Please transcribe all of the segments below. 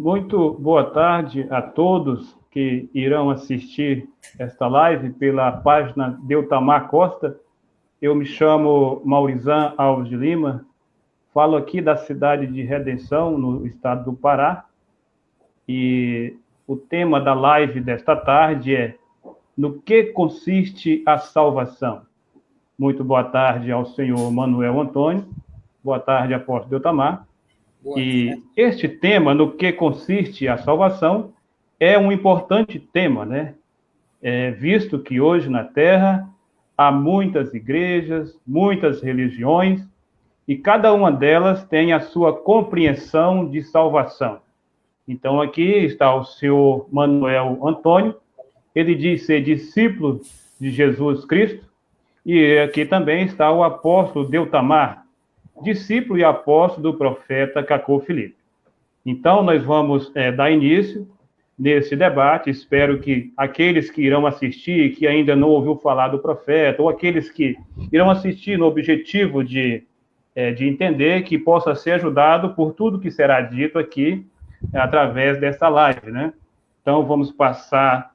Muito boa tarde a todos que irão assistir esta live pela página Deutamar Costa. Eu me chamo Maurizan Alves de Lima, falo aqui da cidade de Redenção, no estado do Pará, e o tema da live desta tarde é: no que consiste a salvação? Muito boa tarde ao senhor Manuel Antônio, boa tarde, apóstolo Deutamar. E este tema, no que consiste a salvação, é um importante tema, né? Visto que hoje na Terra há muitas igrejas, muitas religiões, e cada uma delas tem a sua compreensão de salvação. Então, aqui está o senhor Manuel Antônio, ele diz ser discípulo de Jesus Cristo, e aqui também está o apóstolo Deutamar, discípulo e apóstolo do profeta Cacô Filipe. Então, nós vamos dar início nesse debate. Espero que aqueles que irão assistir, que ainda não ouviu falar do profeta, ou aqueles que irão assistir no objetivo de entender, que possa ser ajudado por tudo que será dito aqui através dessa live, né? Então, vamos passar,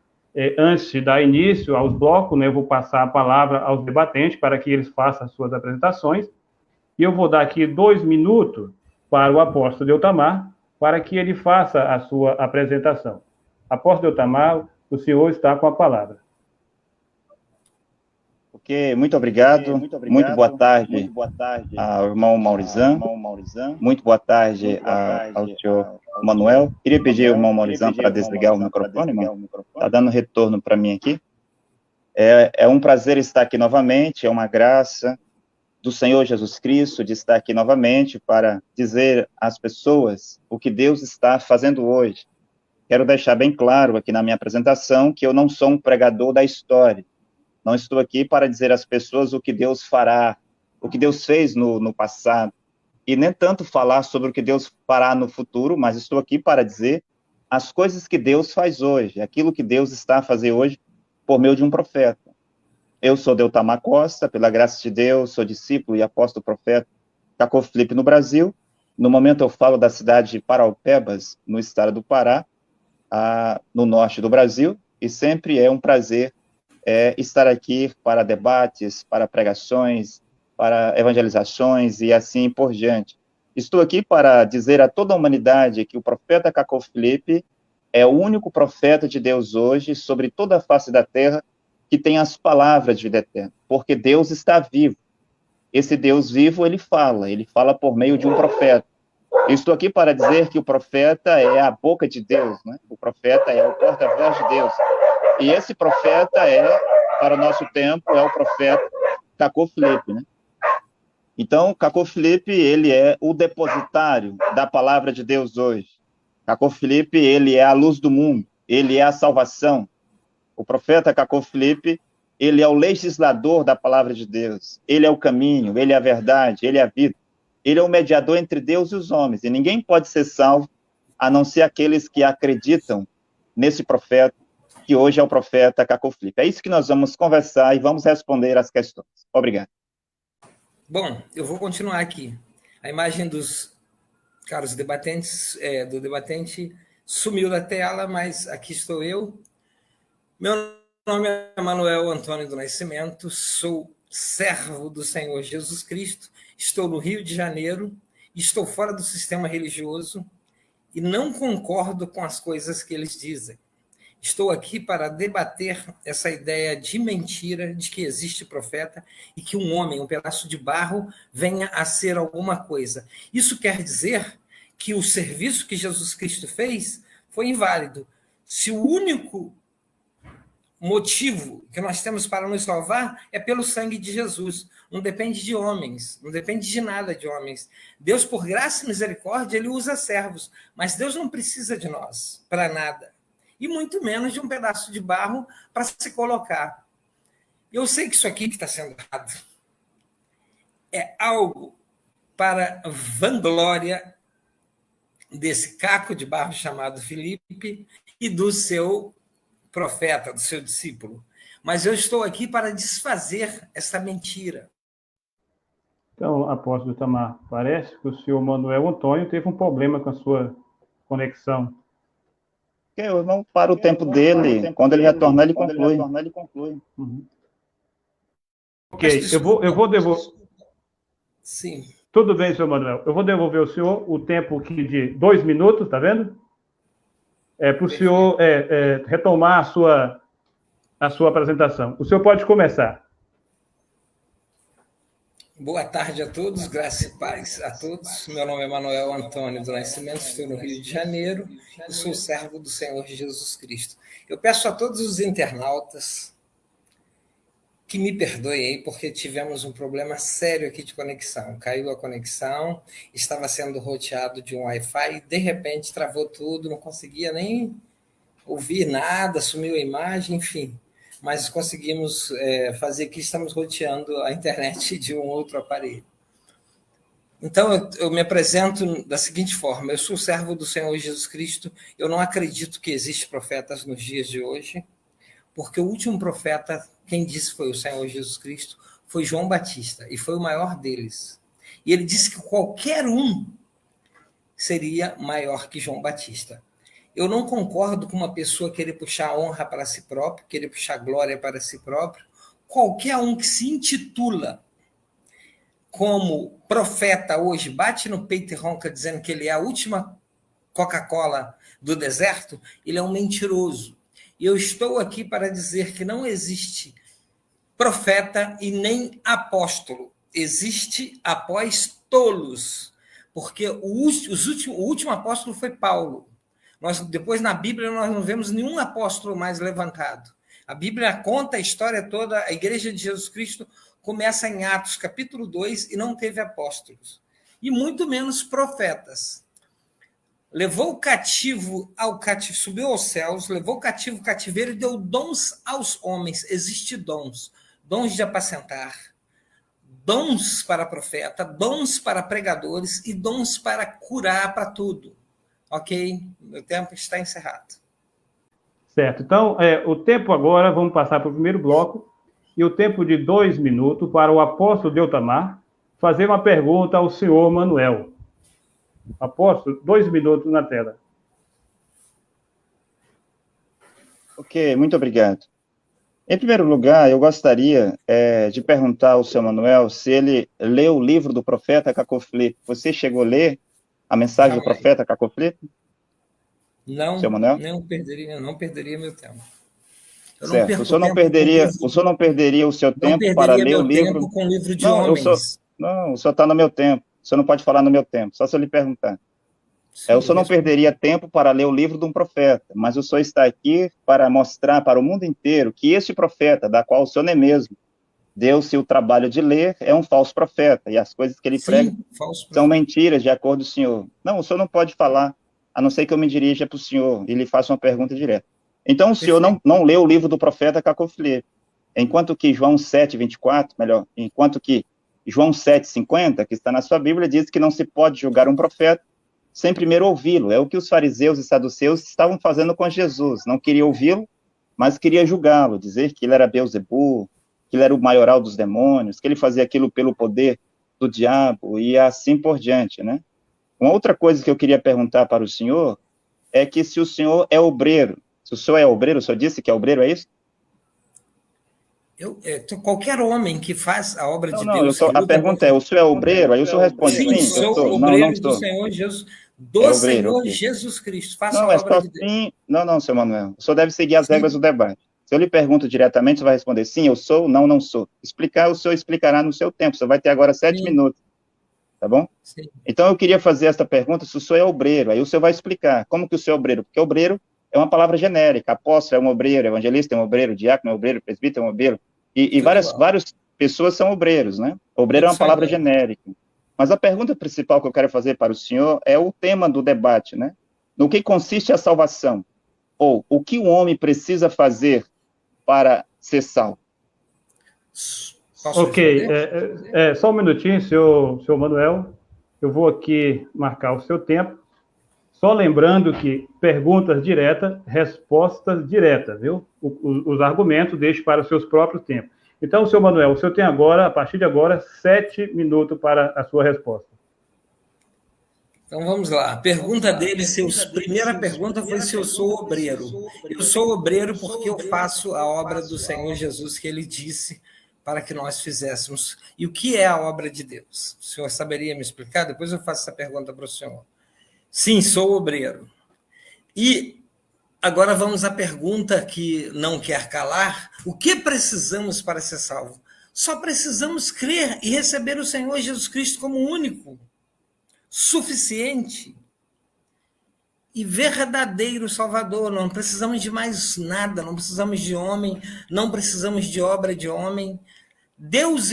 antes de dar início aos blocos, né, eu vou passar a palavra aos debatentes para que eles façam as suas apresentações. E eu vou dar aqui 2 minutos para o apóstolo Deutamar, para que ele faça a sua apresentação. Apóstolo Deutamar, o senhor está com a palavra. Ok, muito obrigado. Muito boa tarde ao irmão Maurizan. Muito boa tarde ao senhor Manuel. Queria pedir ao irmão Maurizan para desligar o microfone, irmão. Está dando retorno para mim aqui. É um prazer estar aqui novamente, é uma graça do Senhor Jesus Cristo de estar aqui novamente para dizer às pessoas o que Deus está fazendo hoje. Quero deixar bem claro aqui na minha apresentação que eu não sou um pregador da história. Não estou aqui para dizer às pessoas o que Deus fará, o que Deus fez no passado, e nem tanto falar sobre o que Deus fará no futuro, mas estou aqui para dizer as coisas que Deus faz hoje, aquilo que Deus está a fazer hoje por meio de um profeta. Eu sou Deutamar Costa, pela graça de Deus, sou discípulo e apóstolo profeta Cacô Filipe no Brasil. No momento eu falo da cidade de Paraupebas, no estado do Pará, no norte do Brasil, e sempre é um prazer estar aqui para debates, para pregações, para evangelizações e assim por diante. Estou aqui para dizer a toda a humanidade que o profeta Cacô Filipe é o único profeta de Deus hoje sobre toda a face da terra que tem as palavras de vida eterna, porque Deus está vivo. Esse Deus vivo, ele fala por meio de um profeta. Eu estou aqui para dizer que o profeta é a boca de Deus, né? O profeta é o porta-voz de Deus. E esse profeta para o nosso tempo, é o profeta Cacô Filipe, né? Então, Cacô Filipe, ele é o depositário da palavra de Deus hoje. Cacô Filipe, ele é a luz do mundo, ele é a salvação. O profeta Cacô Filipe, ele é o legislador da palavra de Deus. Ele é o caminho, ele é a verdade, ele é a vida. Ele é o mediador entre Deus e os homens. E ninguém pode ser salvo a não ser aqueles que acreditam nesse profeta, que hoje é o profeta Cacô Filipe. É isso que nós vamos conversar e vamos responder às questões. Obrigado. Bom, eu vou continuar aqui. A imagem dos caros debatentes, do debatente, sumiu da tela, mas aqui estou eu. Meu nome é Manuel Antônio do Nascimento, sou servo do Senhor Jesus Cristo, estou no Rio de Janeiro, estou fora do sistema religioso e não concordo com as coisas que eles dizem. Estou aqui para debater essa ideia de mentira, de que existe profeta e que um homem, um pedaço de barro, venha a ser alguma coisa. Isso quer dizer que o serviço que Jesus Cristo fez foi inválido. Se o único motivo que nós temos para nos salvar é pelo sangue de Jesus. Não depende de homens, não depende de nada de homens. Deus, por graça e misericórdia, ele usa servos, mas Deus não precisa de nós para nada. E muito menos de um pedaço de barro para se colocar. Eu sei que isso aqui que está sendo errado é algo para vanglória desse caco de barro chamado Filipe e do seu profeta, do seu discípulo. Mas eu estou aqui para desfazer essa mentira. Então, apóstolo Tamar, parece que o senhor Manuel Antônio teve um problema com a sua conexão. Porque o irmão para o tempo dele, quando ele retornar, ele conclui. Uhum. Ok, eu vou devolver. Sim. Tudo bem, senhor Manuel. Eu vou devolver ao senhor o tempo aqui de 2 minutos, tá vendo? Para o senhor retomar a sua apresentação. O senhor pode começar. Boa tarde a todos, graça e paz a todos. Meu nome é Manuel Antônio do Nascimento, estou no Rio de Janeiro e sou servo do Senhor Jesus Cristo. Eu peço a todos os internautas que me perdoem aí, porque tivemos um problema sério aqui de conexão. Caiu a conexão, estava sendo roteado de um Wi-Fi, e de repente travou tudo, não conseguia nem ouvir nada, sumiu a imagem, enfim. Mas conseguimos fazer que estamos roteando a internet de um outro aparelho. Então, eu me apresento da seguinte forma: eu sou servo do Senhor Jesus Cristo, eu não acredito que existem profetas nos dias de hoje, porque o último profeta, quem disse foi o Senhor Jesus Cristo, foi João Batista, e foi o maior deles. E ele disse que qualquer um seria maior que João Batista. Eu não concordo com uma pessoa querer puxar honra para si próprio, querer puxar glória para si próprio. Qualquer um que se intitula como profeta hoje, bate no peito e ronca dizendo que ele é a última Coca-Cola do deserto, ele é um mentiroso. E eu estou aqui para dizer que não existe profeta e nem apóstolo. Existe apóstolos, porque o último apóstolo foi Paulo. Depois, na Bíblia, nós não vemos nenhum apóstolo mais levantado. A Bíblia conta a história toda, a Igreja de Jesus Cristo começa em Atos, capítulo 2, e não teve apóstolos. E muito menos profetas. Levou o cativo subiu aos céus, levou o cativo ao cativeiro e deu dons aos homens. Existem dons. Dons de apacentar, dons para profeta, dons para pregadores e dons para curar, para tudo. Ok? Meu tempo está encerrado. Certo. Então, o tempo agora, vamos passar para o primeiro bloco, e o tempo de 2 minutos para o apóstolo Deltamar fazer uma pergunta ao senhor Manuel. Apóstolo, 2 minutos na tela. Ok, muito obrigado. Em primeiro lugar, eu gostaria de perguntar ao senhor Manuel se ele leu o livro do profeta Cacó Filipe. Você chegou a ler a mensagem do profeta Cacó Filipe? Não, senhor Manuel? não perderia meu tempo. Certo. O senhor não perderia o seu tempo para ler o livro? Tempo com livro de homens. O senhor está no meu tempo. O senhor não pode falar no meu tempo, só se eu lhe perguntar. Sim, o senhor não perderia tempo para ler o livro de um profeta, mas o senhor está aqui para mostrar para o mundo inteiro que esse profeta, da qual o senhor nem mesmo deu-se o trabalho de ler, é um falso profeta, e as coisas que ele prega são mentiras, de acordo com o senhor. Não, o senhor não pode falar, a não ser que eu me dirija para o senhor e lhe faça uma pergunta direta. Então, o senhor não leu o livro do profeta Cacó Filipe, enquanto que João 7:24, enquanto que João 7:50, que está na sua Bíblia, diz que não se pode julgar um profeta sem primeiro ouvi-lo. É o que os fariseus e saduceus estavam fazendo com Jesus. Não queria ouvi-lo, mas queria julgá-lo, dizer que ele era Beelzebul, que ele era o maioral dos demônios, que ele fazia aquilo pelo poder do diabo e assim por diante, né? Uma outra coisa que eu queria perguntar para o senhor é que se o senhor é obreiro. Se o senhor é obreiro, o senhor disse que é obreiro, é isso? Qualquer homem que faz a obra de Deus... A pergunta é, o senhor é obreiro? Aí o senhor responde, sim, eu sou. Obreiro do Senhor Jesus, Senhor Jesus Cristo. Faça a obra de Deus. Sim. Não, senhor Manuel. O senhor deve seguir as regras do debate. Se eu lhe pergunto diretamente, você vai responder, sim, eu sou, não sou. Explicar, o senhor explicará no seu tempo. Você vai ter agora 7 minutos. Tá bom? Sim. Então, eu queria fazer esta pergunta, se o senhor é obreiro. Aí o senhor vai explicar como que o senhor é obreiro. Porque obreiro é uma palavra genérica. Apóstolo é um obreiro, evangelista é um obreiro, diácono é um obreiro, presbítero é um obreiro. E várias pessoas são obreiros, né? Obreiro é uma palavra genérica. Mas a pergunta principal que eu quero fazer para o senhor é o tema do debate, né? No que consiste a salvação? Ou o que o homem precisa fazer para ser salvo? Ok, só um minutinho, senhor Manuel. Eu vou aqui marcar o seu tempo. Só lembrando que perguntas diretas, respostas diretas, viu? Os argumentos deixe para os seus próprios tempos. Então, senhor Manuel, o senhor tem agora, a partir de agora, 7 minutos para a sua resposta. Então vamos lá. A pergunta dele, primeira pergunta foi se eu sou obreiro. Eu sou obreiro porque eu faço a obra do Senhor Jesus que ele disse para que nós fizéssemos. E o que é a obra de Deus? O senhor saberia me explicar? Depois eu faço essa pergunta para o senhor. Sim, sou obreiro. E agora vamos à pergunta que não quer calar. O que precisamos para ser salvo? Só precisamos crer e receber o Senhor Jesus Cristo como único, suficiente e verdadeiro Salvador. Não precisamos de mais nada, não precisamos de homem, não precisamos de obra de homem. Deus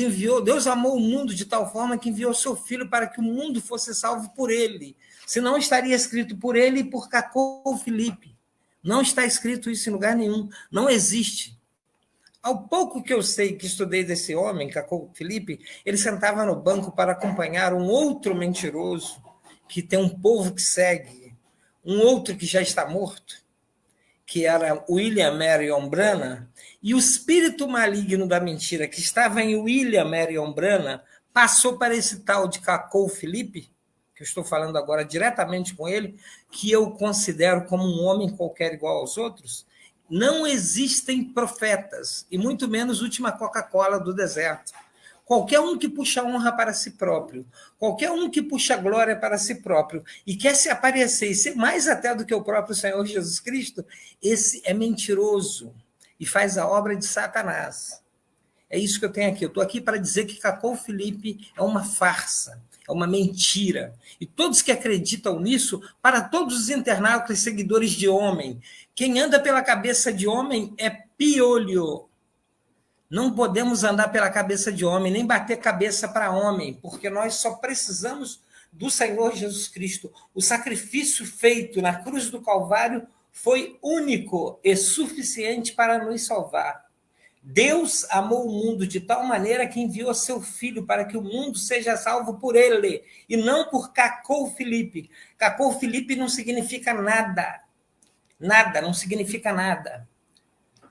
amou o mundo de tal forma que enviou seu Filho para que o mundo fosse salvo por ele. Senão estaria escrito por ele e por Cacô Filipe. Não está escrito isso em lugar nenhum, não existe. Ao pouco que eu sei, que estudei desse homem, Cacô Filipe, ele sentava no banco para acompanhar um outro mentiroso, que tem um povo que segue, um outro que já está morto, que era William Marion Branham, e o espírito maligno da mentira que estava em William Marion Branham passou para esse tal de Cacô Filipe, que eu estou falando agora diretamente com ele, que eu considero como um homem qualquer igual aos outros. Não existem profetas, e muito menos última Coca-Cola do deserto. Qualquer um que puxa honra para si próprio, qualquer um que puxa glória para si próprio e quer se aparecer e ser mais até do que o próprio Senhor Jesus Cristo, esse é mentiroso e faz a obra de Satanás. É isso que eu tenho aqui. Eu estou aqui para dizer que Cacô Filipe é uma farsa, é uma mentira. E todos que acreditam nisso, para todos os internautas seguidores de homem, quem anda pela cabeça de homem é piolho. Não podemos andar pela cabeça de homem, nem bater cabeça para homem, porque nós só precisamos do Senhor Jesus Cristo. O sacrifício feito na cruz do Calvário foi único e suficiente para nos salvar. Deus amou o mundo de tal maneira que enviou seu Filho para que o mundo seja salvo por ele, e não por Cacô Filipe. Cacô Filipe não significa nada. Nada, não significa nada.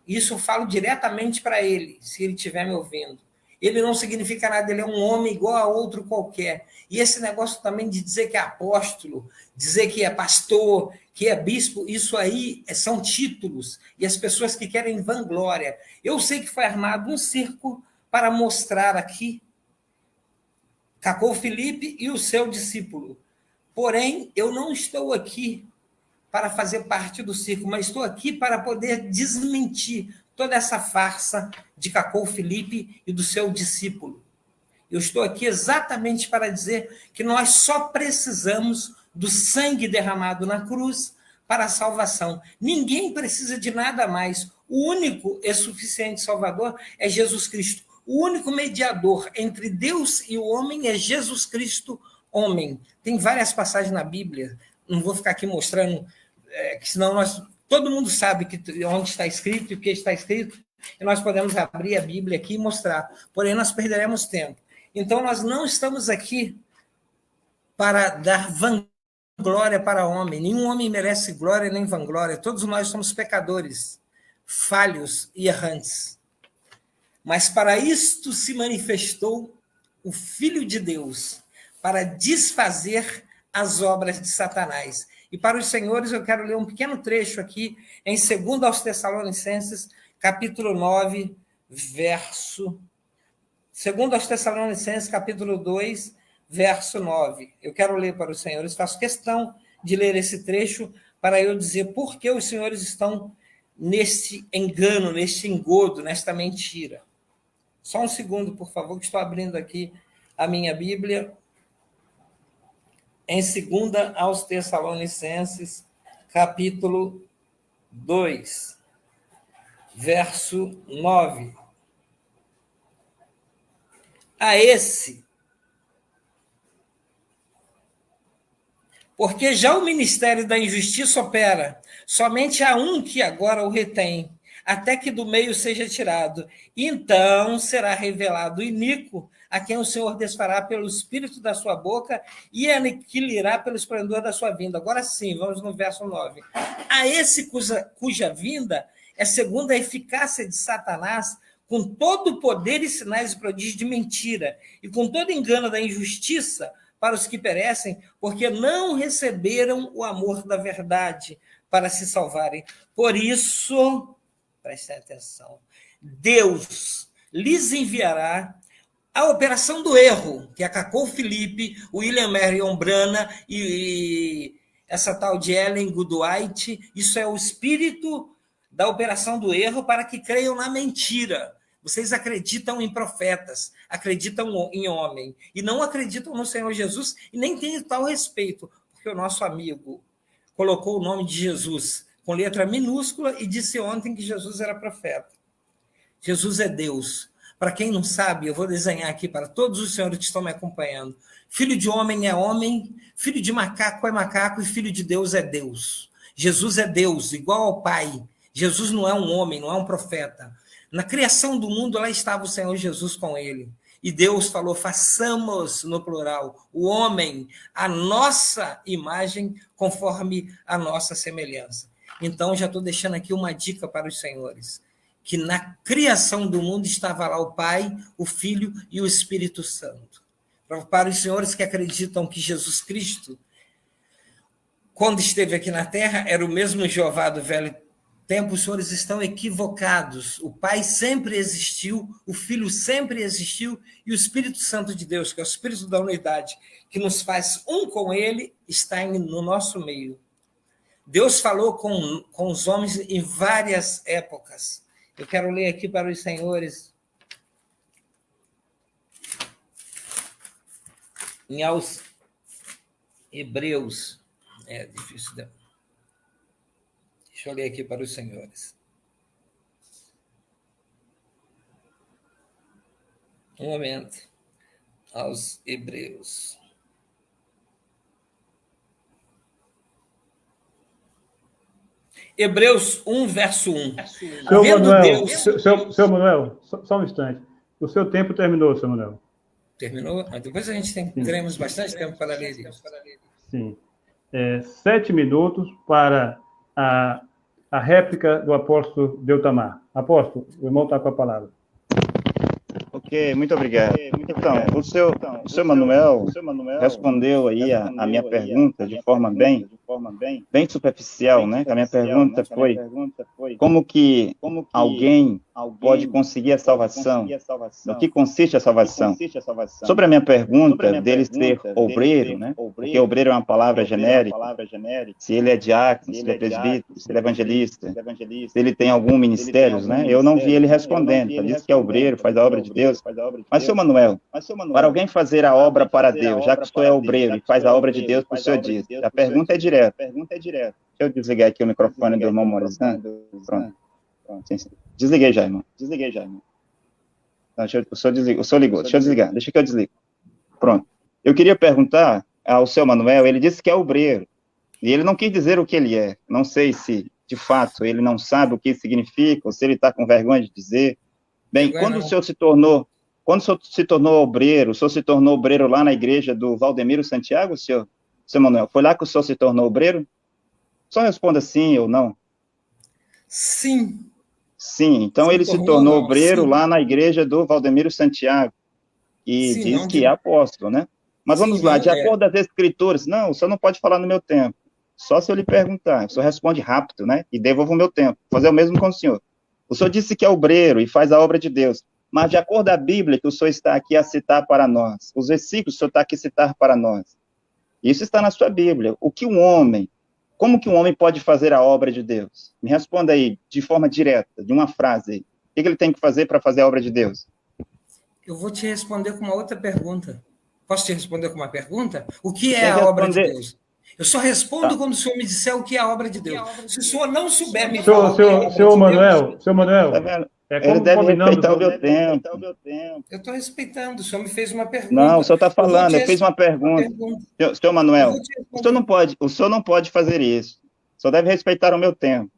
Isso eu falo diretamente para ele, se ele estiver me ouvindo. Ele não significa nada, ele é um homem igual a outro qualquer. E esse negócio também de dizer que é apóstolo, dizer que é pastor, que é bispo, isso aí são títulos. E as pessoas que querem vanglória. Eu sei que foi armado um circo para mostrar aqui Cacô Filipe e o seu discípulo. Porém, eu não estou aqui para fazer parte do circo, mas estou aqui para poder desmentir toda essa farsa de Cacô Filipe e do seu discípulo. Eu estou aqui exatamente para dizer que nós só precisamos do sangue derramado na cruz para a salvação. Ninguém precisa de nada mais. O único e suficiente Salvador é Jesus Cristo. O único mediador entre Deus e o homem é Jesus Cristo, homem. Tem várias passagens na Bíblia, não vou ficar aqui mostrando, que senão todo mundo sabe onde está escrito e o que está escrito, e nós podemos abrir a Bíblia aqui e mostrar, porém nós perderemos tempo. Então, nós não estamos aqui para dar vanglória para homem. Nenhum homem merece glória nem vanglória. Todos nós somos pecadores, falhos e errantes. Mas para isto se manifestou o Filho de Deus, para desfazer as obras de Satanás. E para os senhores, eu quero ler um pequeno trecho aqui, em 2 aos Tessalonicenses, capítulo 9, verso... 2 aos Tessalonicenses, capítulo 2, verso 9. Eu quero ler para os senhores, faço questão de ler esse trecho para eu dizer por que os senhores estão nesse engano, nesse engodo, nesta mentira. Só um segundo, por favor, que estou abrindo aqui a minha Bíblia. Em 2 aos Tessalonicenses, capítulo 2, verso 9. A esse, porque já o ministério da injustiça opera, somente há um que agora o retém, até que do meio seja tirado. Então será revelado o iníquo, a quem o Senhor desfará pelo espírito da sua boca e aniquilará pelo esplendor da sua vinda. Agora sim, vamos no verso 9. A esse cuja vinda é segundo a eficácia de Satanás, com todo o poder e sinais e prodígios de mentira, e com todo engano da injustiça, para os que perecem, porque não receberam o amor da verdade para se salvarem. Por isso, prestem atenção, Deus lhes enviará a operação do erro, que é a Cacau Felipe, William Marion Brana e essa tal de Ellen Goodwhite. Isso é o espírito da operação do erro para que creiam na mentira. Vocês acreditam em profetas, acreditam em homem, e não acreditam no Senhor Jesus, e nem têm tal respeito, porque o nosso amigo colocou o nome de Jesus com letra minúscula e disse ontem que Jesus era profeta. Jesus é Deus. Para quem não sabe, eu vou desenhar aqui para todos os senhores que estão me acompanhando. Filho de homem é homem, filho de macaco é macaco e filho de Deus é Deus. Jesus é Deus, igual ao Pai. Jesus não é um homem, não é um profeta. Na criação do mundo, lá estava o Senhor Jesus com ele. E Deus falou, façamos, no plural, o homem, a nossa imagem, conforme a nossa semelhança. Então, já estou deixando aqui uma dica para os senhores, que na criação do mundo estava lá o Pai, o Filho e o Espírito Santo. Para os senhores que acreditam que Jesus Cristo, quando esteve aqui na Terra, era o mesmo Jeová do Velho Tempo, os senhores estão equivocados. O Pai sempre existiu, o Filho sempre existiu, e o Espírito Santo de Deus, que é o Espírito da unidade, que nos faz um com Ele, está no nosso meio. Deus falou com os homens em várias épocas. Eu quero ler aqui para os senhores, em aos Hebreus. É difícil. Deixa eu ler aqui para os senhores. Um momento. Aos Hebreus. Hebreus 1, verso 1. Seu Manuel, só um instante. O seu tempo terminou, seu Manuel. Terminou? Mas depois a gente teremos bastante tempo para ler isso. Sim. 7 minutos para a réplica do apóstolo Deutamar. Apóstolo, o irmão está com a palavra. Ok, muito obrigado. Então, o seu Manuel respondeu aí a minha pergunta de forma bem superficial, né? A minha pergunta foi como que alguém pode conseguir a salvação? No que consiste a salvação? Sobre a minha pergunta dele ser obreiro, né? Porque obreiro é uma palavra genérica. Se ele é diácono, se ele é presbítero, se ele é evangelista, se ele tem algum ministério, né? Eu não vi ele respondendo. Ele disse que é obreiro, faz a obra de Deus. Mas, seu Manuel, para alguém fazer a obra para Deus, já que o senhor é obreiro e faz a obra de Deus, o senhor diz. A pergunta é direta. Deixa eu desligar aqui o microfone do irmão Morizan. Pronto. Desliguei já, irmão. Não, o senhor ligou. Deixa que eu desligo. Pronto. Eu queria perguntar ao seu Manuel, ele disse que é obreiro. E ele não quis dizer o que ele é. Não sei se, de fato, ele não sabe o que significa, ou se ele está com vergonha de dizer. Bem, quando o senhor se tornou obreiro, o senhor se tornou obreiro lá na igreja do Valdemiro Santiago, seu Manuel? Foi lá que o senhor se tornou obreiro? Só responda sim ou não. Sim. Sim, então ele se tornou obreiro lá na igreja do Valdemiro Santiago, e diz que é apóstolo, né? Mas vamos lá, de acordo com as escrituras, não, o senhor não pode falar no meu tempo, só se eu lhe perguntar, o senhor responde rápido, né? E devolvo o meu tempo, vou fazer o mesmo com o senhor. O senhor disse que é obreiro e faz a obra de Deus, mas de acordo com a Bíblia que o senhor está aqui a citar para nós, os versículos que o senhor está aqui a citar para nós, isso está na sua Bíblia. Como que um homem pode fazer a obra de Deus? Me responda aí, de forma direta, de uma frase aí. O que ele tem que fazer para fazer a obra de Deus? Eu vou te responder com uma outra pergunta. Posso te responder com uma pergunta? O que é a obra de Deus? Eu só respondo quando o senhor me disser o que é a obra de Deus. Se o senhor não souber me falar... Seu Manuel, tá vendo? Ele deve respeitar o meu tempo. Eu estou respeitando, o senhor me fez uma pergunta. Não, o senhor está falando, eu fiz uma pergunta. Senhor Manuel, o senhor não pode fazer isso. O senhor deve respeitar o meu tempo.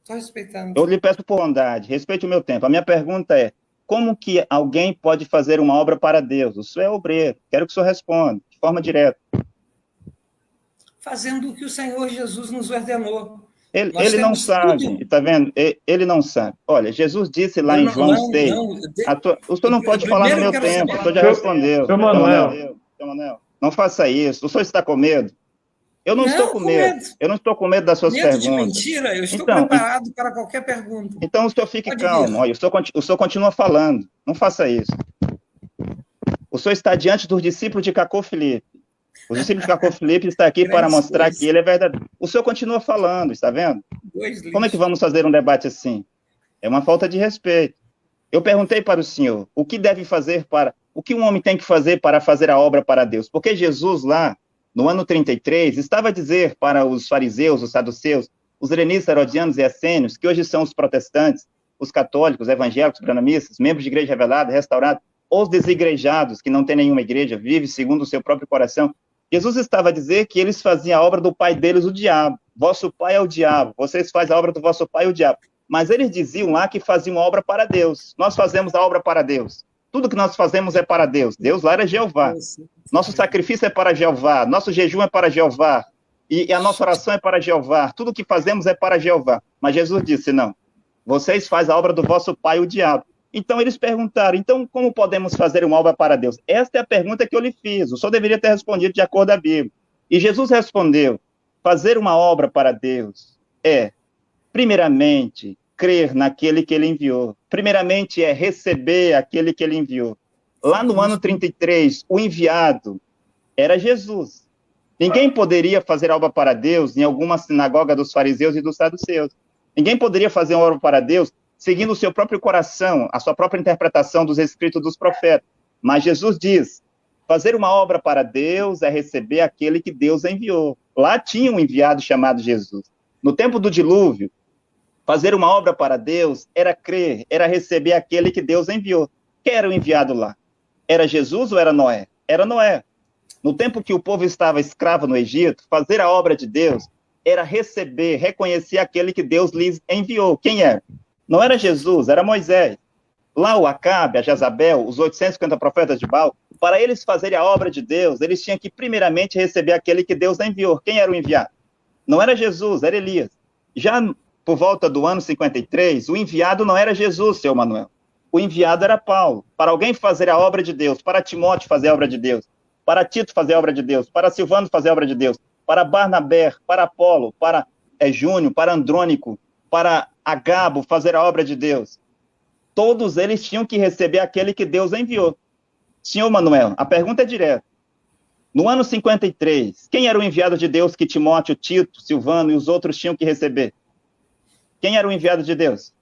Estou respeitando. Eu lhe peço por bondade, respeite o meu tempo. A minha pergunta é, como que alguém pode fazer uma obra para Deus? O senhor é obreiro, quero que o senhor responda, de forma direta. Fazendo o que o Senhor Jesus nos ordenou. Ele não sabe, está vendo? Ele não sabe. Olha, Jesus disse lá em João 6, o senhor não pode falar no meu tempo, o senhor já respondeu. Seu Manuel, Não faça isso. O senhor está com medo? Eu não estou com medo. Eu não estou com medo das suas perguntas. De mentira, eu estou preparado para qualquer pergunta. Então o senhor fique calmo. Olha, o senhor continua falando. Não faça isso. O senhor está diante dos discípulos de Cacô Filipe. Os discípulos de Cacô Filipe estão aqui para mostrar que ele é verdadeiro. O senhor continua falando, está vendo? Como é que vamos fazer um debate assim? É uma falta de respeito. Eu perguntei para o senhor, o que um homem tem que fazer para fazer a obra para Deus? Porque Jesus lá, no ano 33, estava a dizer para os fariseus, os saduceus, os helenistas, herodianos e essênios, que hoje são os protestantes, os católicos, evangélicos, branamistas, membros de igreja revelada, restaurada, os desigrejados, que não têm nenhuma igreja, vivem segundo o seu próprio coração. Jesus estava a dizer que eles faziam a obra do pai deles, o diabo. Vosso pai é o diabo, vocês fazem a obra do vosso pai, o diabo. Mas eles diziam lá que faziam a obra para Deus. Nós fazemos a obra para Deus. Tudo que nós fazemos é para Deus. Deus lá era Jeová. Nosso sacrifício é para Jeová. Nosso jejum é para Jeová. E a nossa oração é para Jeová. Tudo que fazemos é para Jeová. Mas Jesus disse, não. Vocês fazem a obra do vosso pai, o diabo. Então eles perguntaram, então como podemos fazer uma obra para Deus? Esta é a pergunta que eu lhe fiz. O senhor deveria ter respondido de acordo com a Bíblia. E Jesus respondeu, fazer uma obra para Deus é, primeiramente, crer naquele que ele enviou. Primeiramente é receber aquele que ele enviou. Lá no ano 33, o enviado era Jesus. Ninguém poderia fazer obra para Deus em alguma sinagoga dos fariseus e dos saduceus. Ninguém poderia fazer uma obra para Deus seguindo o seu próprio coração, a sua própria interpretação dos escritos dos profetas. Mas Jesus diz, fazer uma obra para Deus é receber aquele que Deus enviou. Lá tinha um enviado chamado Jesus. No tempo do dilúvio, fazer uma obra para Deus era crer, era receber aquele que Deus enviou. Quem era o enviado lá? Era Jesus ou era Noé? Era Noé. No tempo que o povo estava escravo no Egito, fazer a obra de Deus era receber, reconhecer aquele que Deus lhes enviou. Quem era? Não era Jesus, era Moisés. Lá o Acabe, a Jezabel, os 850 profetas de Baal, para eles fazerem a obra de Deus, eles tinham que primeiramente receber aquele que Deus enviou. Quem era o enviado? Não era Jesus, era Elias. Já por volta do ano 53, o enviado não era Jesus, seu Manuel. O enviado era Paulo. Para alguém fazer a obra de Deus, para Timóteo fazer a obra de Deus, para Tito fazer a obra de Deus, para Silvano fazer a obra de Deus, para Barnabé, para Apolo, para Júnior, para Andrônico, para Agabo fazer a obra de Deus. Todos eles tinham que receber aquele que Deus enviou. Senhor Manuel, a pergunta é direta. No ano 53, quem era o enviado de Deus que Timóteo, Tito, Silvano e os outros tinham que receber? Quem era o enviado de Deus?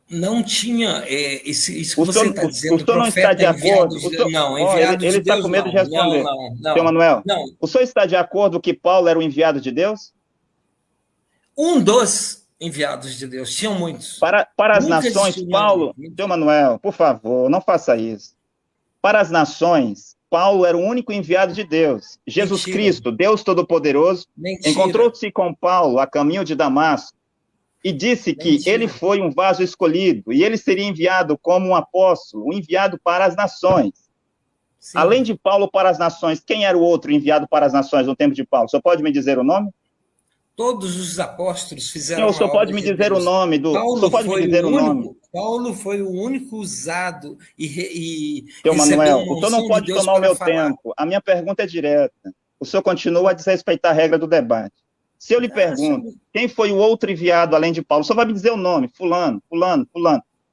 Não tinha isso que você está dizendo. O senhor não está de acordo? Não, enviado de Deus. Ele está com medo de responder. Não. Senhor Manuel, o senhor está de acordo que Paulo era o enviado de Deus? Um dos enviados de Deus, tinham muitos. Para as nações, Paulo... Senhor Manuel, por favor, não faça isso. Para as nações, Paulo era o único enviado de Deus. Jesus Cristo, Deus Todo-Poderoso, encontrou-se com Paulo a caminho de Damasco e disse que ele foi um vaso escolhido e ele seria enviado como um apóstolo, um enviado para as nações. Sim. Além de Paulo para as nações, quem era o outro enviado para as nações no tempo de Paulo? O senhor pode me dizer o nome? Todos os apóstolos fizeram. O senhor pode me dizer o nome do. O senhor pode me dizer o nome? Paulo foi o único usado e Seu Manuel, o senhor não pode tomar o meu tempo. A minha pergunta é direta. O senhor continua a desrespeitar a regra do debate. Se eu lhe pergunto, quem foi o outro enviado além de Paulo? O senhor vai me dizer o nome, fulano.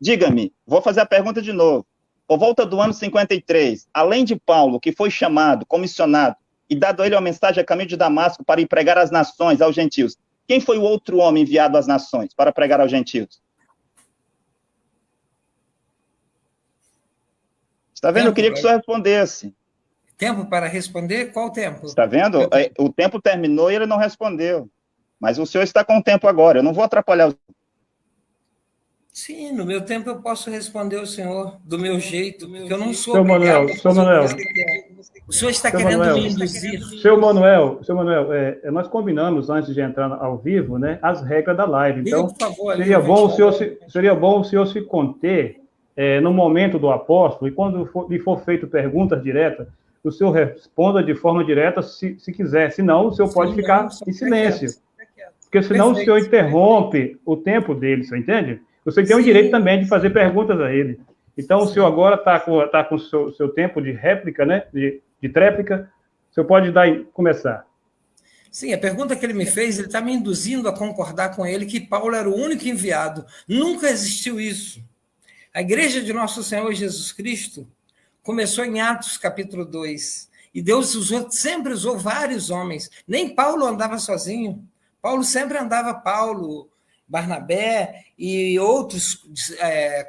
Diga-me, vou fazer a pergunta de novo. Por volta do ano 53, além de Paulo, que foi chamado, comissionado, e dado a ele uma mensagem a caminho de Damasco para ir pregar às nações, aos gentios, quem foi o outro homem enviado às nações para pregar aos gentios? Está vendo? Eu queria que o senhor respondesse. Tempo para responder? Qual tempo? Está vendo? O tempo terminou e ele não respondeu. Mas o senhor está com o tempo agora. Eu não vou atrapalhar o... Sim, no meu tempo eu posso responder ao senhor do meu jeito, porque eu não sou... Seu Manuel, o senhor está querendo me induzir. Seu Manuel, nós combinamos, antes de entrar ao vivo, né, as regras da live. Então, por favor, seria bom o senhor se conter no momento do apóstolo, e quando lhe for feito perguntas diretas, o senhor responda de forma direta, se quiser. Senão, o senhor pode ficar em silêncio. Porque senão o senhor interrompe o tempo dele, você entende? Você tem o direito também de fazer perguntas a ele. Então, o senhor agora está com o seu tempo de réplica, né? De tréplica. O senhor pode começar. Sim, a pergunta que ele me fez, ele está me induzindo a concordar com ele que Paulo era o único enviado. Nunca existiu isso. A igreja de nosso Senhor Jesus Cristo começou em Atos, capítulo 2. E Deus sempre usou vários homens. Nem Paulo andava sozinho. Paulo sempre andava, Barnabé e outros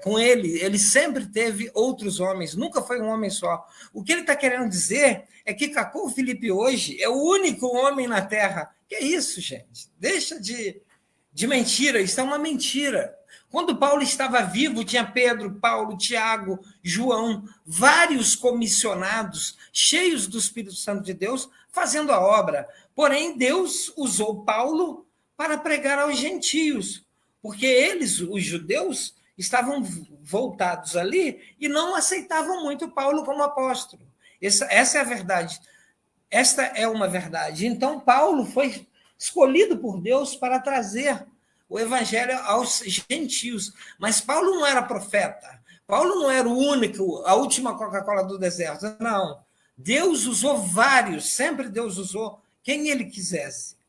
com ele. Ele sempre teve outros homens, nunca foi um homem só. O que ele está querendo dizer é que Cacô Filipe hoje é o único homem na Terra. Que é isso, gente? Deixa de mentira, isso é uma mentira. Quando Paulo estava vivo, tinha Pedro, Paulo, Tiago, João, vários comissionados, cheios do Espírito Santo de Deus, fazendo a obra. Porém, Deus usou Paulo para pregar aos gentios, porque eles, os judeus, estavam voltados ali e não aceitavam muito Paulo como apóstolo. Essa é a verdade. Esta é uma verdade. Então, Paulo foi escolhido por Deus para trazer o evangelho aos gentios. Mas Paulo não era profeta. Paulo não era o único, a última Coca-Cola do deserto. Não. Deus usou vários, sempre Deus usou quem ele quisesse.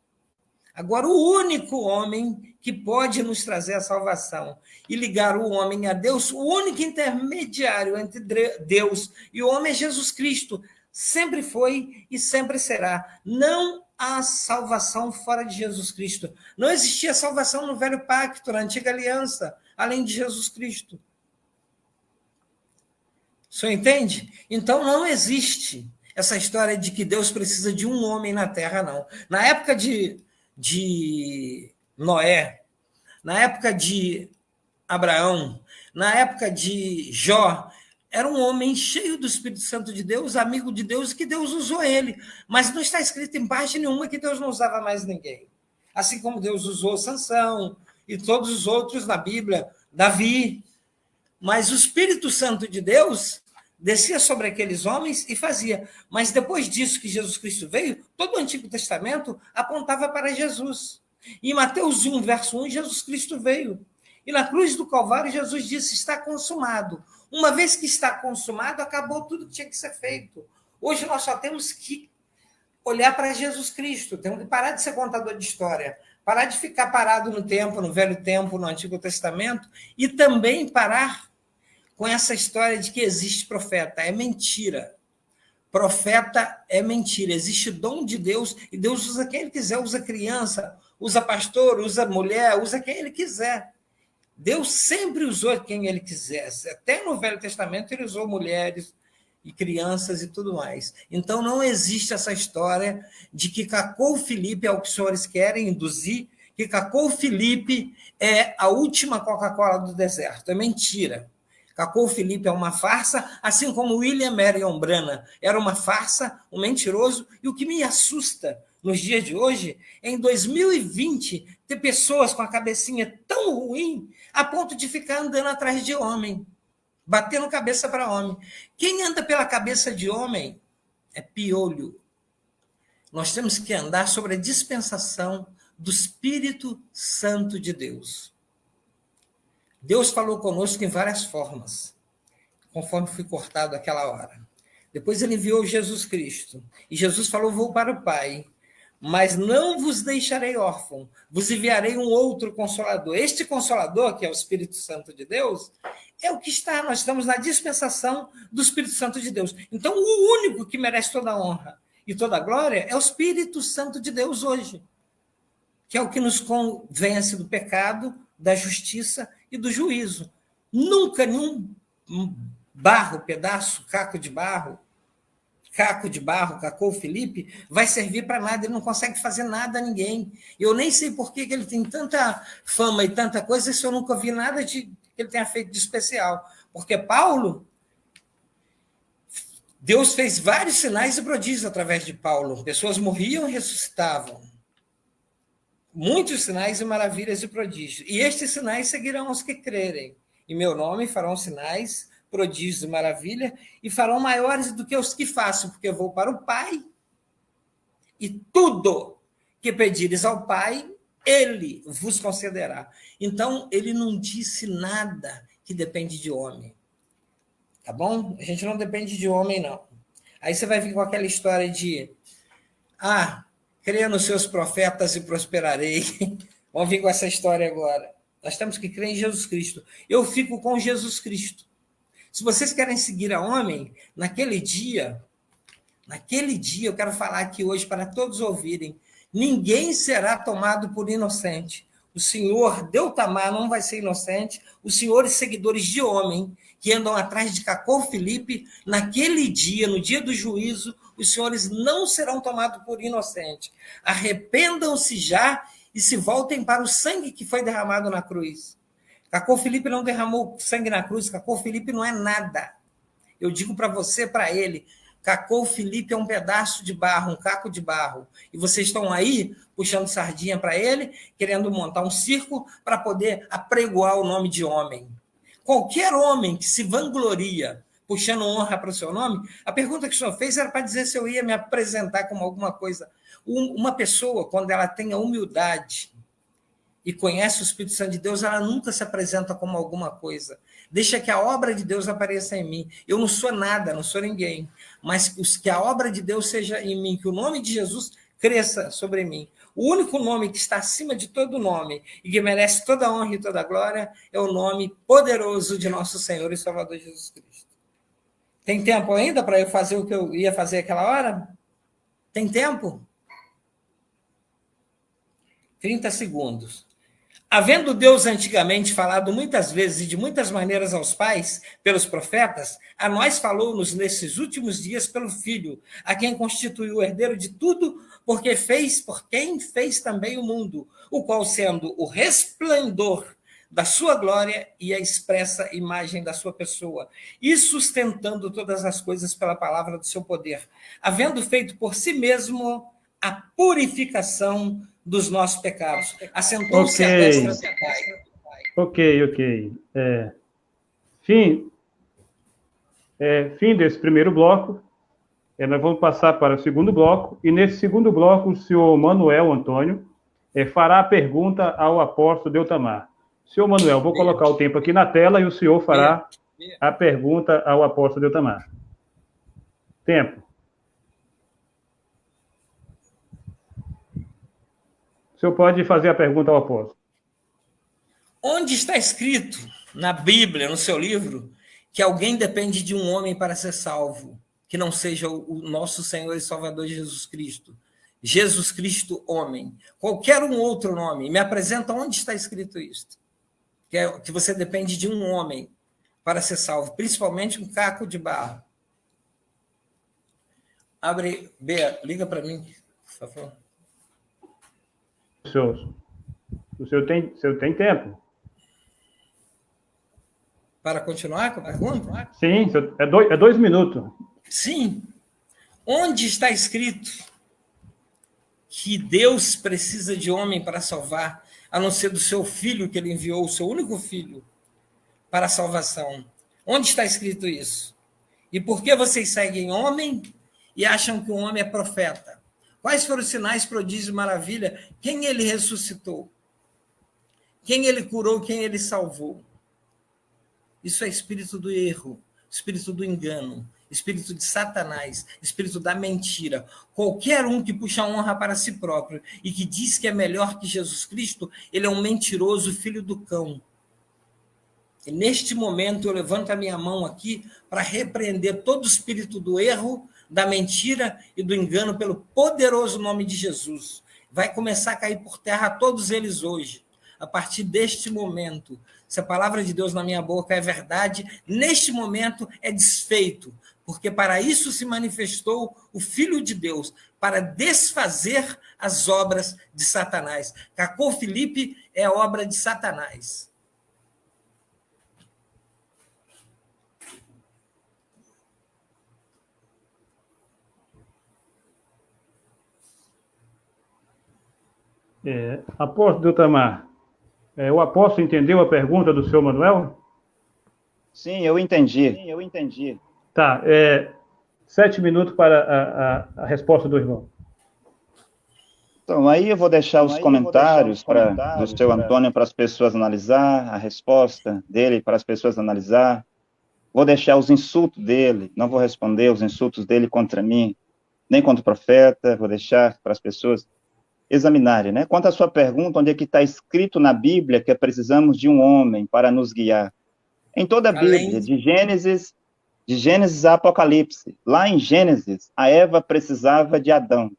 Agora, o único homem que pode nos trazer a salvação e ligar o homem a Deus, o único intermediário entre Deus e o homem é Jesus Cristo. Sempre foi e sempre será. Não há salvação fora de Jesus Cristo. Não existia salvação no Velho Pacto, na Antiga Aliança, além de Jesus Cristo. O senhor entende? Então, não existe essa história de que Deus precisa de um homem na Terra, não. Na época de Noé, na época de Abraão, na época de Jó, era um homem cheio do Espírito Santo de Deus, amigo de Deus, e que Deus usou ele. Mas não está escrito em parte nenhuma que Deus não usava mais ninguém. Assim como Deus usou Sansão e todos os outros na Bíblia, Davi. Mas o Espírito Santo de Deus descia sobre aqueles homens e fazia. Mas depois disso que Jesus Cristo veio, todo o Antigo Testamento apontava para Jesus. E em Mateus 1, verso 1, Jesus Cristo veio. E na cruz do Calvário, Jesus disse, está consumado. Uma vez que está consumado, acabou tudo que tinha que ser feito. Hoje nós só temos que olhar para Jesus Cristo, temos que parar de ser contador de história, parar de ficar parado no tempo, no Velho Tempo, no Antigo Testamento, e também parar com essa história de que existe profeta. É mentira. Profeta é mentira. Existe dom de Deus e Deus usa quem ele quiser. Usa criança, usa pastor, usa mulher, usa quem ele quiser. Deus sempre usou quem ele quisesse. Até no Velho Testamento ele usou mulheres e crianças e tudo mais. Então não existe essa história de que Cacô Filipe é o que os senhores querem induzir, que Cacô Filipe é a última Coca-Cola do deserto. É mentira. Cacô Filipe é uma farsa, assim como William Marion Branham era uma farsa, um mentiroso. E o que me assusta nos dias de hoje é, em 2020, ter pessoas com a cabecinha tão ruim a ponto de ficar andando atrás de homem, batendo cabeça para homem. Quem anda pela cabeça de homem é piolho. Nós temos que andar sobre a dispensação do Espírito Santo de Deus. Deus falou conosco em várias formas, conforme fui cortado aquela hora. Depois ele enviou Jesus Cristo. E Jesus falou, vou para o Pai, mas não vos deixarei órfão, vos enviarei um outro Consolador. Este Consolador, que é o Espírito Santo de Deus, é o que está, nós estamos na dispensação do Espírito Santo de Deus. Então, o único que merece toda a honra e toda a glória é o Espírito Santo de Deus hoje, que é o que nos convence do pecado, da justiça e do juízo. Nunca nenhum barro, pedaço, caco de barro, Cacô Filipe, vai servir para nada, ele não consegue fazer nada a ninguém. Eu nem sei por que ele tem tanta fama e tanta coisa, se eu nunca vi nada que ele tenha feito de especial. Porque Paulo, Deus fez vários sinais e prodígios através de Paulo. Pessoas morriam e ressuscitavam. Muitos sinais e maravilhas e prodígios. E estes sinais seguirão os que crerem. Em meu nome farão sinais, prodígios e maravilhas, e farão maiores do que os que faço, porque eu vou para o Pai, e tudo que pedires ao Pai, Ele vos concederá. Então, ele não disse nada que depende de homem. Tá bom? A gente não depende de homem, não. Aí você vai vir com aquela história de creia nos seus profetas e prosperarei. Vamos vir com essa história agora. Nós temos que crer em Jesus Cristo. Eu fico com Jesus Cristo. Se vocês querem seguir a homem, naquele dia, eu quero falar aqui hoje para todos ouvirem, ninguém será tomado por inocente. O senhor Deutamar não vai ser inocente. Os senhores seguidores de homem que andam atrás de Cacô Felipe, naquele dia, no dia do juízo, os senhores não serão tomados por inocente. Arrependam-se já e se voltem para o sangue que foi derramado na cruz. Cacô Felipe não derramou sangue na cruz. Cacô Felipe não é nada. Eu digo para você, para ele, Cacô Felipe é um pedaço de barro, um caco de barro. E vocês estão aí puxando sardinha para ele, querendo montar um circo para poder apregoar o nome de homem. Qualquer homem que se vangloria puxando honra para o seu nome, a pergunta que o senhor fez era para dizer se eu ia me apresentar como alguma coisa. Uma pessoa, quando ela tem a humildade e conhece o Espírito Santo de Deus, ela nunca se apresenta como alguma coisa. Deixa que a obra de Deus apareça em mim. Eu não sou nada, não sou ninguém, mas que a obra de Deus seja em mim, que o nome de Jesus cresça sobre mim. O único nome que está acima de todo nome e que merece toda a honra e toda a glória é o nome poderoso de nosso Senhor e Salvador Jesus Cristo. Tem tempo ainda para eu fazer o que eu ia fazer aquela hora? Tem tempo? 30 segundos. Havendo Deus antigamente falado muitas vezes e de muitas maneiras aos pais, pelos profetas, a nós falou-nos nesses últimos dias pelo Filho, a quem constituiu o herdeiro de tudo, por quem fez também o mundo, o qual sendo o resplendor da sua glória e a expressa imagem da sua pessoa, e sustentando todas as coisas pela palavra do seu poder, havendo feito por si mesmo a purificação dos nossos pecados. Assentou-se à destra do Pai. Ok. Fim desse primeiro bloco. Nós vamos passar para o segundo bloco. E nesse segundo bloco, o senhor Manuel Antônio fará a pergunta ao apóstolo Deutamar. Senhor Manuel, vou colocar o tempo aqui na tela e o senhor fará a pergunta ao apóstolo Deutamar. Tempo. O senhor pode fazer a pergunta ao apóstolo. Onde está escrito na Bíblia, no seu livro, que alguém depende de um homem para ser salvo, que não seja o nosso Senhor e Salvador Jesus Cristo? Jesus Cristo, homem. Qualquer um outro nome. Me apresenta onde está escrito isso. Que você depende de um homem para ser salvo, principalmente um caco de barro. Abre, Bea, liga para mim, por favor. O senhor tem tempo? Para continuar com a pergunta? Sim, é 2 minutos. Sim. Onde está escrito que Deus precisa de homem para salvar, a não ser do seu filho que ele enviou, o seu único filho, para a salvação? Onde está escrito isso? E por que vocês seguem homem e acham que o homem é profeta? Quais foram os sinais, prodígios e maravilha? Quem ele ressuscitou? Quem ele curou? Quem ele salvou? Isso é espírito do erro, espírito do engano, espírito de Satanás, espírito da mentira. Qualquer um que puxa honra para si próprio e que diz que é melhor que Jesus Cristo, ele é um mentiroso filho do cão. E neste momento eu levanto a minha mão aqui para repreender todo o espírito do erro, da mentira e do engano pelo poderoso nome de Jesus. Vai começar a cair por terra todos eles hoje. A partir deste momento, se a palavra de Deus na minha boca é verdade, neste momento é desfeito, porque para isso se manifestou o Filho de Deus, para desfazer as obras de Satanás. Cacô Felipe é obra de Satanás. Apóstolo Deutamar, o apóstolo entendeu a pergunta do senhor Manuel? Sim, eu entendi. Tá, 7 minutos para a resposta do irmão. Então, aí eu vou deixar os comentários do seu Antônio para as pessoas analisar, a resposta dele para as pessoas analisar. Vou deixar os insultos dele, não vou responder os insultos dele contra mim. nem contra o profeta, vou deixar para as pessoas examinarem, né? Quanto à sua pergunta, onde é que está escrito na Bíblia que precisamos de um homem para nos guiar? Em toda a Bíblia, de Gênesis a Apocalipse. Lá em Gênesis, a Eva precisava de Adão.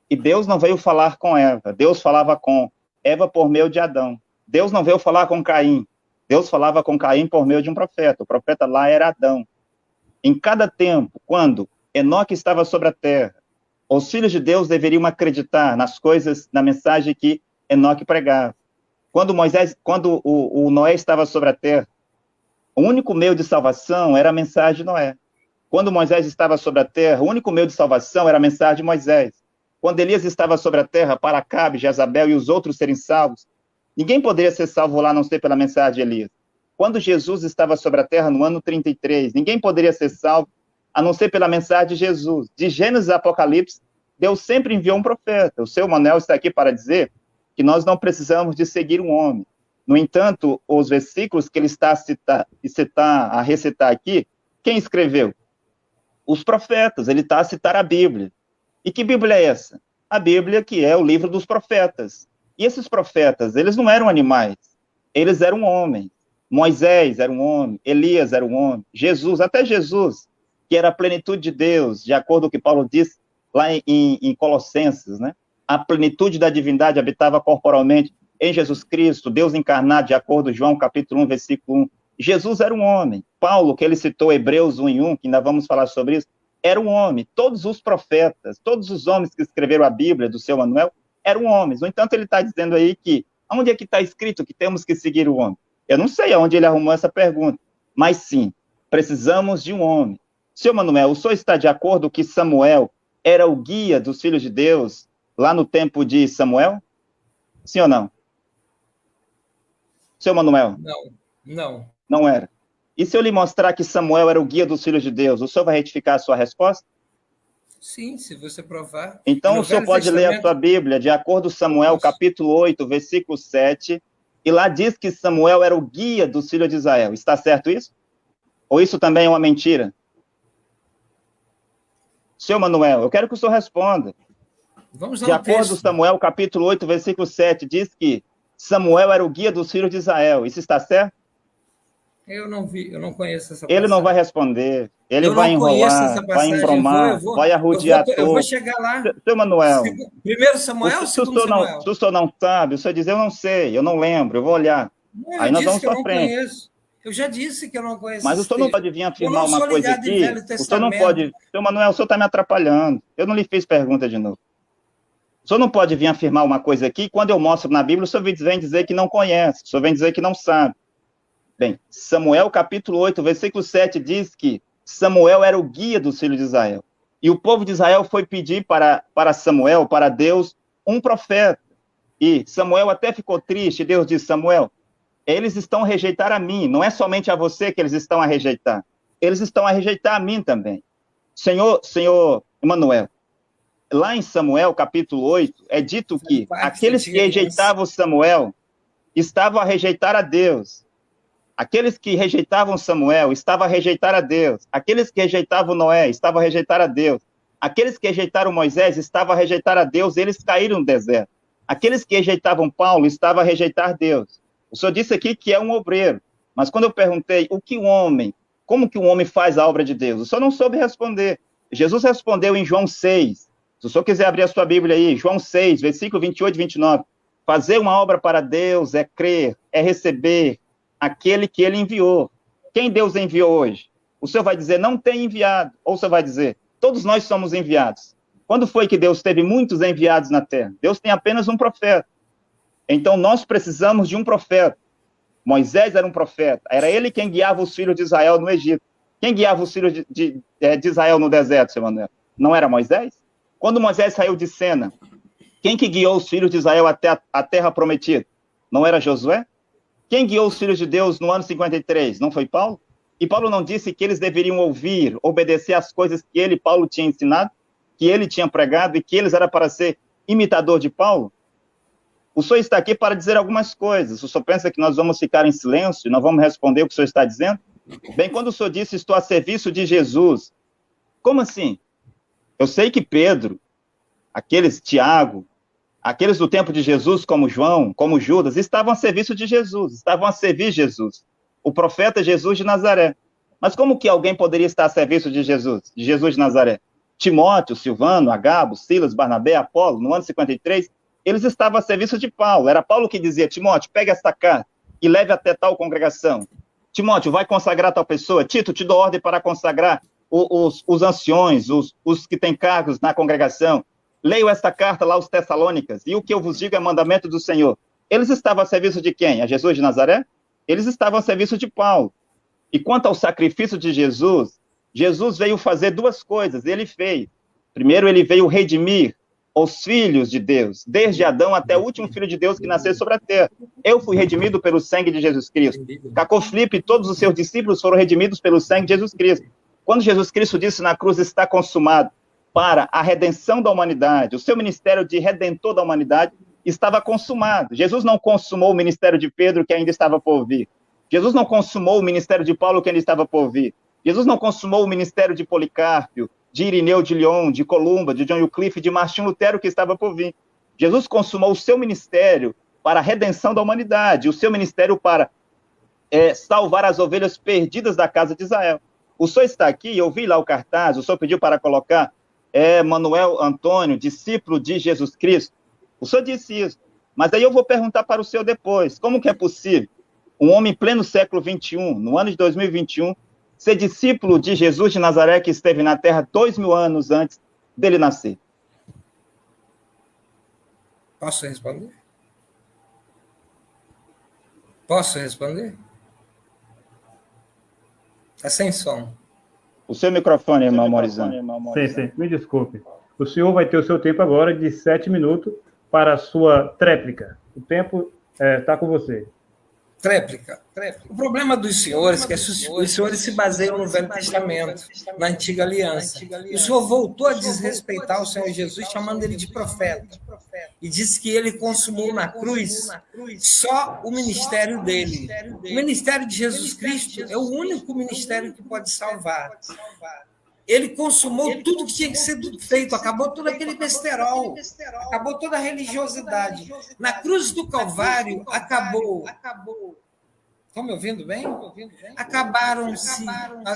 E Deus não veio falar com Eva, Deus falava com Eva por meio de Adão. Deus não veio falar com Caim, Deus falava com Caim por meio de um profeta. O profeta lá era Adão. Em cada tempo, quando Enoque estava sobre a terra, os filhos de Deus deveriam acreditar nas coisas, na mensagem que Enoque pregava. Quando o Noé estava sobre a terra, o único meio de salvação era a mensagem de Noé. Quando Moisés estava sobre a terra, o único meio de salvação era a mensagem de Moisés. Quando Elias estava sobre a terra, para Acabe, Jezabel e os outros serem salvos, ninguém poderia ser salvo lá a não ser pela mensagem de Elias. Quando Jesus estava sobre a terra no ano 33, ninguém poderia ser salvo a não ser pela mensagem de Jesus. De Gênesis a Apocalipse, Deus sempre enviou um profeta. O seu Manuel está aqui para dizer que nós não precisamos de seguir um homem. No entanto, os versículos que ele está a recitar aqui, quem escreveu? Os profetas, ele está a citar a Bíblia. E que Bíblia é essa? A Bíblia que é o livro dos profetas. E esses profetas, eles não eram animais, eles eram homens. Moisés era um homem, Elias era um homem, Jesus, até Jesus, que era a plenitude de Deus, de acordo com o que Paulo diz lá em Colossenses, né? A plenitude da divindade habitava corporalmente em Jesus Cristo, Deus encarnado, de acordo com João capítulo 1, versículo 1. Jesus era um homem. Paulo, que ele citou Hebreus 1:1, que ainda vamos falar sobre isso, era um homem. Todos os profetas, todos os homens que escreveram a Bíblia do seu Manuel, eram homens. No entanto, ele está dizendo aí que, onde é que está escrito que temos que seguir o homem? Eu não sei aonde ele arrumou essa pergunta, mas sim, precisamos de um homem. Seu Manuel, o senhor está de acordo que Samuel era o guia dos filhos de Deus lá no tempo de Samuel? Sim ou não? Seu Manuel? Não. Não era. E se eu lhe mostrar que Samuel era o guia dos filhos de Deus, o senhor vai retificar a sua resposta? Sim, se você provar. Então o senhor pode ler a sua Bíblia, de acordo com Samuel, capítulo 8, versículo 7, e lá diz que Samuel era o guia dos filhos de Israel. Está certo isso? Ou isso também é uma mentira? Seu Manuel, eu quero que o senhor responda. Vamos lá. De acordo com Samuel, capítulo 8, versículo 7, diz que Samuel era o guia dos filhos de Israel. Isso está certo? Eu não vi, eu não conheço essa passagem. Ele não vai responder, ele eu vai enrolar, vai embromar, vai arrodear todo. Eu vou chegar lá. Seu Manuel. Primeiro Samuel ou segundo Samuel? Se o senhor não sabe, o senhor diz, eu não sei, eu não lembro, eu vou olhar. Aí nós vamos para frente. Conheço. Eu já disse que eu não conheço. Mas o senhor não pode vir afirmar uma coisa aqui. O senhor não pode. Seu Manuel, o senhor está me atrapalhando. Eu não lhe fiz pergunta de novo. O senhor não pode vir afirmar uma coisa aqui, quando eu mostro na Bíblia, o senhor vem dizer que não conhece, o senhor vem dizer que não sabe. Bem, Samuel, capítulo 8, versículo 7, diz que Samuel era o guia dos filhos de Israel. E o povo de Israel foi pedir para Samuel, para Deus, um profeta. E Samuel até ficou triste. Deus disse, Samuel, eles estão a rejeitar a mim. Não é somente a você que eles estão a rejeitar. Eles estão a rejeitar a mim também. Senhor Emanuel, lá em Samuel, capítulo 8, é dito que aqueles que rejeitavam Samuel estavam a rejeitar a Deus. Aqueles que rejeitavam Samuel estavam a rejeitar a Deus. Aqueles que rejeitavam Noé estavam a rejeitar a Deus. Aqueles que rejeitaram Moisés estavam a rejeitar a Deus, eles caíram no deserto. Aqueles que rejeitavam Paulo estavam a rejeitar Deus. O senhor disse aqui que é um obreiro, mas quando eu perguntei como que um homem faz a obra de Deus, o senhor não soube responder. Jesus respondeu em João 6. Se o senhor quiser abrir a sua Bíblia aí, João 6, versículo 28 e 29. Fazer uma obra para Deus é crer, é receber aquele que ele enviou. Quem Deus enviou hoje? O senhor vai dizer, não tem enviado. Ou o senhor vai dizer, todos nós somos enviados. Quando foi que Deus teve muitos enviados na terra? Deus tem apenas um profeta. Então, nós precisamos de um profeta. Moisés era um profeta. Era ele quem guiava os filhos de Israel no Egito. Quem guiava os filhos de Israel no deserto, seu Manuel? Não era Moisés? Quando Moisés saiu de cena, quem que guiou os filhos de Israel até a terra prometida? Não era Josué? Quem guiou os filhos de Deus no ano 53? Não foi Paulo? E Paulo não disse que eles deveriam ouvir, obedecer às coisas que Paulo tinha ensinado, que ele tinha pregado e que eles eram para ser imitador de Paulo? O senhor está aqui para dizer algumas coisas. O senhor pensa que nós vamos ficar em silêncio e não vamos responder o que o senhor está dizendo? Bem, quando o senhor disse, estou a serviço de Jesus, como assim? Eu sei que Pedro, aqueles Tiago, aqueles do tempo de Jesus, como João, como Judas, estavam a serviço de Jesus, estavam a servir Jesus, o profeta Jesus de Nazaré. Mas como que alguém poderia estar a serviço de Jesus de Nazaré? Timóteo, Silvano, Agabo, Silas, Barnabé, Apolo, no ano 53, eles estavam a serviço de Paulo. Era Paulo que dizia: Timóteo, pega esta carta e leve até tal congregação. Timóteo, vai consagrar tal pessoa. Tito, te dou ordem para consagrar os anciões, os que têm cargos na congregação. Leio esta carta lá aos Tessalônicas, e o que eu vos digo é mandamento do Senhor. Eles estavam a serviço de quem? A Jesus de Nazaré? Eles estavam a serviço de Paulo. E quanto ao sacrifício de Jesus, Jesus veio fazer duas coisas. Ele fez. Primeiro, ele veio redimir os filhos de Deus, desde Adão até o último filho de Deus que nasceu sobre a terra. Eu fui redimido pelo sangue de Jesus Cristo. Cacó Filipe e todos os seus discípulos foram redimidos pelo sangue de Jesus Cristo. Quando Jesus Cristo disse na cruz: está consumado, para a redenção da humanidade, o seu ministério de redentor da humanidade estava consumado. Jesus não consumou o ministério de Pedro, que ainda estava por vir. Jesus não consumou o ministério de Paulo, que ainda estava por vir. Jesus não consumou o ministério de Policarpo, de Irineu de Lyon, de Columba, de John Wycliffe, de Martim Lutero, que estava por vir. Jesus consumou o seu ministério para a redenção da humanidade, o seu ministério para salvar as ovelhas perdidas da casa de Israel. O senhor está aqui, eu vi lá o cartaz, o senhor pediu para colocar Manuel Antônio, discípulo de Jesus Cristo. O senhor disse isso, mas aí eu vou perguntar para o senhor depois, como que é possível um homem em pleno século XXI, no ano de 2021, ser discípulo de Jesus de Nazaré, que esteve na Terra 2000 anos antes dele nascer? Posso responder? Posso responder? Está sem som. O seu microfone, irmão Maurizão. Sim, me desculpe. O senhor vai ter o seu tempo agora de 7 minutos para a sua tréplica. O tempo está com você. Tréplica. O problema dos senhores é que os senhores se baseiam no Velho Testamento, na Antiga Aliança. E o senhor voltou a desrespeitar o Senhor Jesus, chamando ele de profeta. E disse que ele consumou na cruz só o ministério dele. O ministério de Jesus Cristo é o único ministério que pode salvar. Ele consumou tudo que tinha que ser feito, acabou todo aquele besterol, acabou toda a religiosidade. Na cruz do Calvário, acabou. Estão me ouvindo bem?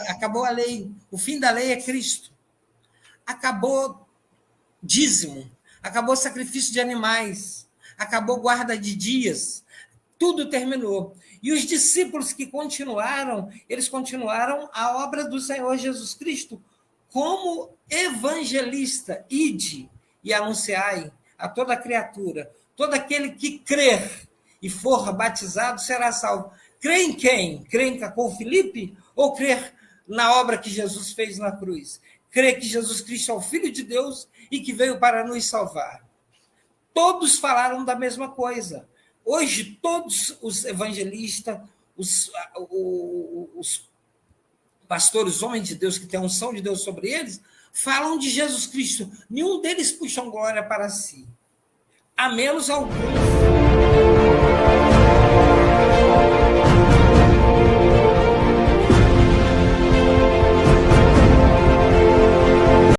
Acabou a lei. O fim da lei é Cristo. Acabou dízimo, acabou sacrifício de animais, acabou guarda de dias. Tudo terminou. E os discípulos que continuaram, eles continuaram a obra do Senhor Jesus Cristo como evangelista. Ide e anunciai a toda criatura. Todo aquele que crer e for batizado será salvo. Crê em quem? Crê em Cacó Filipe? Ou crer na obra que Jesus fez na cruz? Crê que Jesus Cristo é o Filho de Deus e que veio para nos salvar. Todos falaram da mesma coisa. Hoje, todos os evangelistas, os pastores, homens de Deus, que têm a unção de Deus sobre eles, falam de Jesus Cristo. Nenhum deles puxam glória para si. A menos alguns.